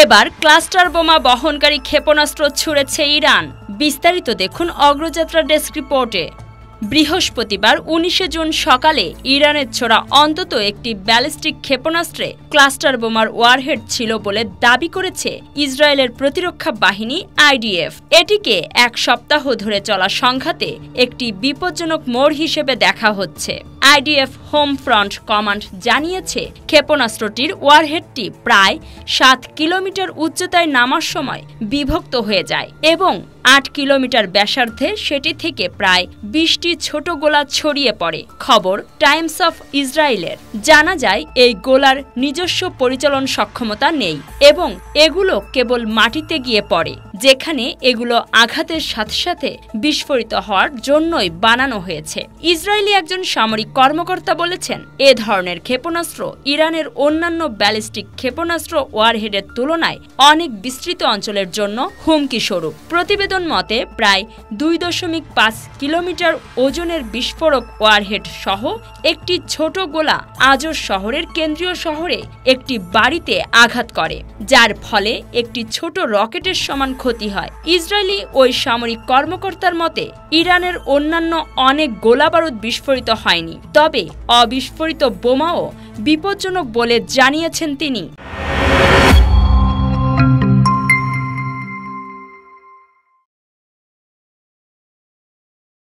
এবার ক্লাস্টার বোমা বহনকারী ক্ষেপণাস্ত্র ছুড়েছে ইরান। বিস্তারিত দেখুন অগ্রযাত্রা ডেস্ক রিপোর্টে। বৃহস্পতিবার ১৯ জুন সকালে ইরানের ছোড়া অন্তত একটি ব্যালিস্টিক ক্ষেপণাস্ত্রে ক্লাস্টার বোমার ওয়ারহেড ছিল বলে দাবি করেছে ইসরায়েলের প্রতিরক্ষা বাহিনী আইডিএফ। এটিকে এক সপ্তাহ ধরে চলা সংঘাতে একটি বিপজ্জনক মোড় হিসেবে দেখা হচ্ছে। আইডিএফ হোম ফ্রন্ট কমান্ড জানিয়েছে, ক্ষেপণাস্ত্রটির ওয়ারহেডটি প্রায় ৭ কিলোমিটার উচ্চতায় নামার সময় বিভক্ত হয়ে যায় এবং ৮ কিলোমিটার ব্যাসার্ধে সেটি থেকে প্রায় ২০টি ছোট গোলা ছড়িয়ে পড়ে। খবর টাইমস অফ ইসরায়েলের। জানা যায়, এই গোলার নিজস্ব পরিচালন সক্ষমতা নেই এবং এগুলো কেবল মাটিতে গিয়ে পড়ে, যেখানে এগুলো আঘাতের সাথে সাথে বিস্ফোরিত হওয়ার জন্যই বানানো হয়েছে। ইসরায়েলি একজন সামরিক কর্মকর্তা বলেছেন, এ ধরনের ক্ষেপণাস্ত্র ইরানের অন্যান্য ব্যালিস্টিক ক্ষেপণাস্ত্র ওয়ারহেডের তুলনায় অনেক বিস্তৃত অঞ্চলের জন্য হুমকি স্বরূপ। প্রতিবেদন মতে প্রায় ২.৫ কিলোমিটার ওজনের বিস্ফোরক ওয়ারহেড সহ একটি ছোট গোলা আজর শহরের কেন্দ্রীয় শহরে একটি বাড়িতে আঘাত করে, যার ফলে একটি ছোট রকেটের সমান ক্ষতি হয়। ইসরায়েলি ওই সামরিক কর্মকর্তার মতে, ইরানের অন্যান্য অনেক গোলাবারুদ বিস্ফোরিত হয়নি, তবে অবিস্ফোরিত বোমাও বিপজ্জনক বলে জানিয়েছেন তিনি।